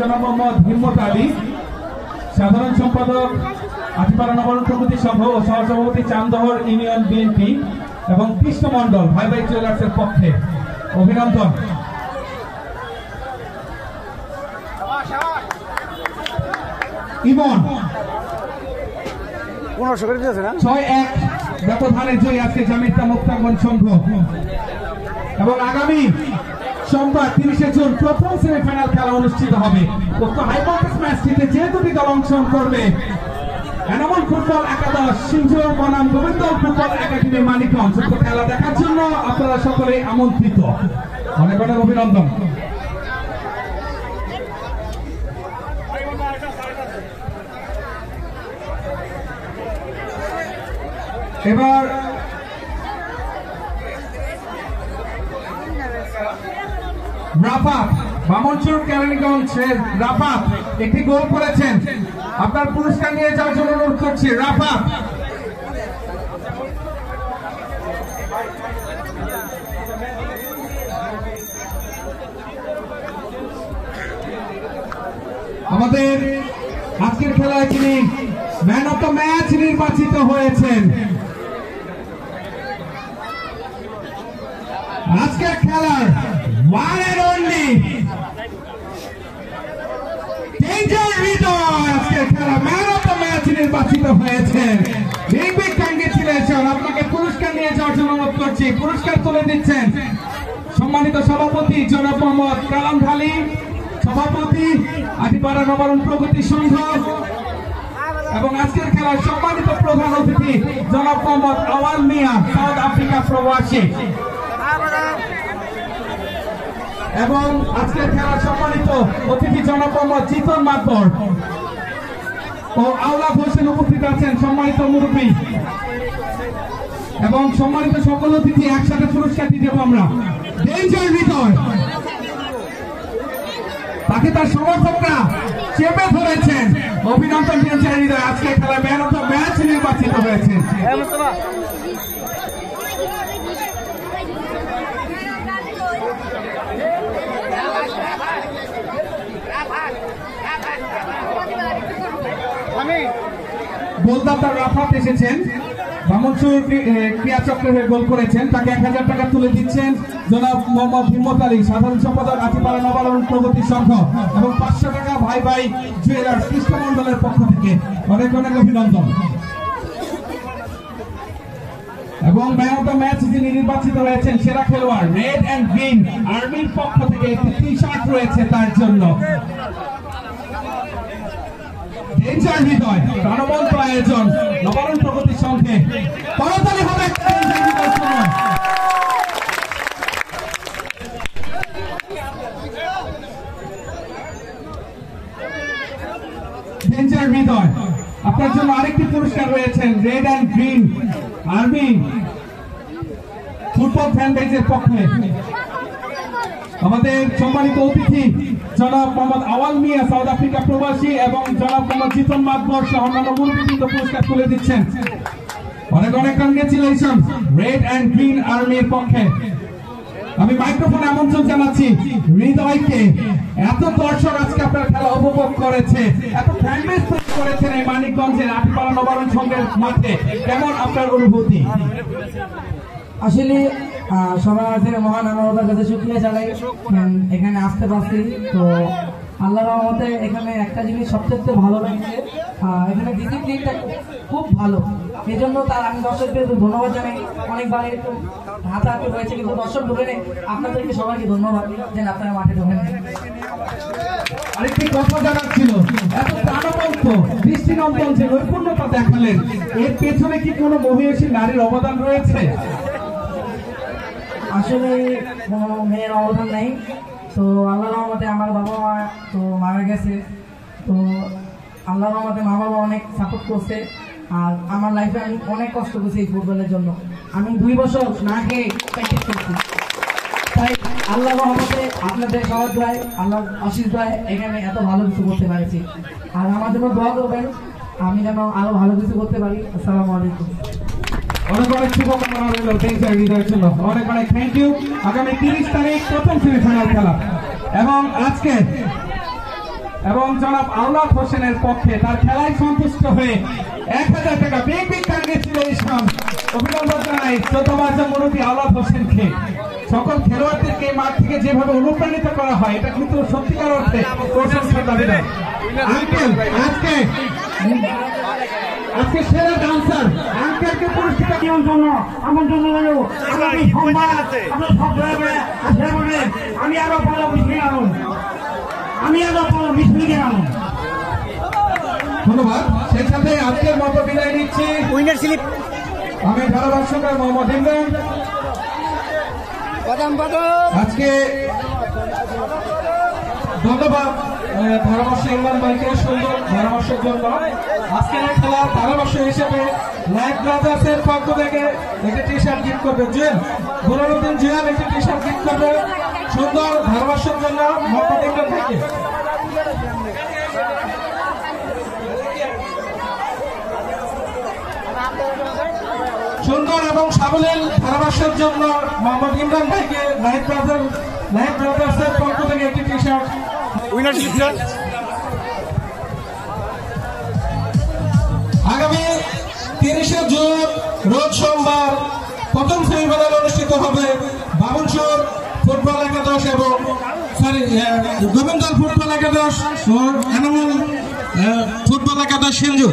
জনাব মোহাম্মদ হিম্মত আলী, সাধারণ সম্পাদক আটিপাড়া নবায়ন প্রগতি সংঘ ও সহসভাপতি চান্দহর ইউনিয়ন বিএনপি এবং কৃষ্ণ মন্ডল ভাই ভাই জুয়েলার্সের পক্ষে অভিনন্দন। ইমন 6-1 ব্যবধানে জয়ী আজকে জামিতা মুক্তাঙ্গন সংঘ। এবং আগামী সোমবার 30 জুন প্রথম সেমিফাইনাল খেলা অনুষ্ঠিত হবে। উক্ত হাইভোল্টেজ ম্যাচটিতে যে দুটি দল অংশগ্রহণ করবে, এনামল ফুটবল একাদশ সিংহর বনাম গোবিন্দল ফুটবল একাডেমি মানিকগঞ্জ। উক্ত খেলা দেখার জন্য আপনারা সকলেই আমন্ত্রিত। অনেক অনেক অভিনন্দন। এবার রাফাত বামনচুর কেরানীগঞ্জের রাফাত একটি গোল করেছেন। আপনার পুরস্কার নিয়ে যাওয়ার জন্য অনুরোধ করছি। রাফাত আমাদের আজকের খেলায় তিনি ম্যান অফ দ্য ম্যাচ নির্বাচিত হয়েছেন। আজকের খেলার ওয়ান এন্ড অনলি ডেঞ্জার হৃদয় আজকের খেলা ম্যান অফ দ্য ম্যাচ নির্বাচিত হয়েছেন। Big big congratulation. আপনাকে পুরস্কার নিয়ে যাওয়ার জন্য অনুরোধ করছি। পুরস্কার তুলে দিচ্ছেন সম্মানিত সভাপতি জনাব মোহাম্মদ কালাম খালি, সভাপতি আটিপাড়া নবায়ন প্রগতি সংঘ, এবং আজকের খেলার সম্মানিত প্রধান অতিথি জনাব মোহাম্মদ আওয়াল মিয়া, সাউথ আফ্রিকা প্রবাসী, এবং আজকের খেলার সম্মানিত অতিথি জনাব মোহাম্মদ জিতন মাতবর ও আওলাদ হোসেন উপস্থিত আছেন, সম্মানিত মুরব্বী এবং সম্মানিত সকল অতিথি একসাথে পুরস্কারটি দেব আমরা। ডেঞ্জার হৃদয় তাকে তার সমর্থকরা চেপে ধরেছেন। অভিনন্দন ডেঞ্জার হৃদয় আজকে খেলা ম্যান অফ দ্য ম্যাচ নির্বাচিত হয়েছে। গোলদাতা রাফাত এসেছেন, বামনচুর ক্রীড়া চক্রে গোল করেছেন। তাকে 1000 টাকা তুলে দিচ্ছেন জনাব মোহাম্মদ হিম্মত আলী, সাধারণ সম্পাদক আটিপাড়া নবায়ন প্রগতি সংঘ, এবং 500 টাকা ভাই ভাই জুয়েলার্স কৃষ্ণ মন্ডলের পক্ষ থেকে। অনেক অনেক অভিনন্দন। এবং ম্যান অফ দ্য ম্যাচ যিনি নির্বাচিত হয়েছেন সেরা খেলোয়াড়, রেড অ্যান্ড গ্রিন আর্মির পক্ষ থেকে একটি টি-শার্ট রয়েছে তার জন্য। ডেঞ্জার হৃদয় প্রাণবন্ত আয়োজন নবায়ন প্রগতি সংঘে। করতালি হবে ডেঞ্জার হৃদয়। আপনার জন্য আরেকটি পুরস্কার রয়েছেন red and green army football fan পেজের পক্ষে। আমাদের সম্মানিত অতিথি জনাব মোহাম্মদ আওয়াল মিয়া, সাউথ আফ্রিকা প্রবাসী, এবং জনাব মোহাম্মদ জিতন মাতবর সহ অন্যান্য মুরব্বীবৃন্দ পুরস্কার তুলে দিচ্ছেন। অনেক অনেক কংগ্রেচুলেশন রেড অ্যান্ড গ্রিন আর্মির পক্ষে। আমি মাইক্রোফোনে আমন্ত্রণ জানাচ্ছি হৃদয়কে। এত দর্শক আজকে আপনার খেলা উপভোগ করেছে, এত ফ্যান বেস তৈরি করেছেন এই মানিকগঞ্জের আটিপাড়া নবায়ন সংঘের মাঠে, কেমন আপনার অনুভূতি? আসলে সবার আগে মহান আল্লাহর কাছে শুকরিয়া জানাই এখানে আসতে পারছি। তো আল্লাহর রহমতে এখানে একটা জিনিস সবচেয়ে ভালো লাগছে, এখানে ডিসিপ্লিনটা খুব ভালো। এই জন্য তার আমি দর্শকদের ধন্যবাদ জানাই। অনেকবার একটু হাতাহাতি হয়েছে, কিন্তু দর্শক ঢুকে নেই। আপনাদেরকে সবাইকে ধন্যবাদ যে আপনারা মাঠে ঢুকে নেই। আরেকটি কথা জানার ছিল, এত প্রাণবন্ত দৃষ্টিনন্দন যে নৈপুণ্যতা দেখালেন, এর পেছনে কি কোনো মহিষী নারীর অবদান রয়েছে? আসলে কোনো মেয়ের অবদান নেই। তো আল্লাহর রহমতে আমার বাবা মা তো মারা গেছে। তো আল্লাহর রহমতে মা বাবা অনেক সাপোর্ট করছে। আর আমার লাইফে আমি অনেক কষ্ট করছি এই ফুটবলের জন্য। আমি 2 বছর না খেয়ে প্র্যাকটিস করছি। তাই আল্লাহর রহমতে আপনাদের সবার দোয়ায়, আল্লাহর আশীর্বাদ দোয়ায় এখানে এত ভালো কিছু করতে পারছি। আর আমার জন্য দোয়া করবেন আমি যেন আরো ভালো কিছু করতে পারি। আসসালামু আলাইকুম। অনেক অনেক শুভকামনা রইল ডেঞ্জার হৃদয়ের জন্য। অনেক অনেক থ্যাংক ইউ। আগামী 30 তারিখ প্রথম সেমিফাইনাল খেলা, এবং আজকে এবং জনাব আওলাদ হোসেনের পক্ষে তার খেলায় সন্তুষ্ট হয়ে 1000 টাকা বিগ কংগ্রেচুলেশন অভিনন্দন জানাই 14 বছর মুরব্বী আওলাদ হোসেনকে। সকল খেলোয়াড়দেরকে মাঠ থেকে যেভাবে অনুপ্রাণিত করা হয় এটা কিন্তু সত্যিকার অর্থে প্রশংসার দাবিদার। আঙ্কেল আজকে সেরা ডান্সার আঙ্কেলকে পুরস্কৃত দেওয়ার জন্য আমার জন্য আমি আরো ভালো ধন্যবাদ। সেই সাথে আজকের মতো বিদায় নিচ্ছি উইনার স্লিপ আমি ধারাভাষ্যকার মোহাম্মদ ইমরান। আজকে ধন্যবাদ ধারাভাষ্য ইমরান ভাইকে সুন্দর ধারাভাষ্যের জন্য। আজকের খেলা ধারাভাষ্য হিসেবে লাইট ব্রাদার্সের পক্ষ থেকে একটি টি শার্ট গিফট করবে বুরহানুদ্দিন জিয়ান একটি টি শার্ট গিফট করবে সুন্দর ধারাভাষ্যের জন্য মোহাম্মদ ইমরান ভাইকে। সুন্দর এবং সাবলীল ধারাভাষ্যের জন্য মোহাম্মদ ইমরান ভাইকে লাইট ব্রাদার্সের পক্ষ থেকে একটি টি শার্ট আগামী 30শে জুন রোজ সোমবার প্রথম সেমিফাইনাল অনুষ্ঠিত হবে বাবুনসর ফুটবল একাদশ এবং গোবিন্দল ফুটবল একাদশ ও এনামুল ফুটবল একাদশ সিন্ধু।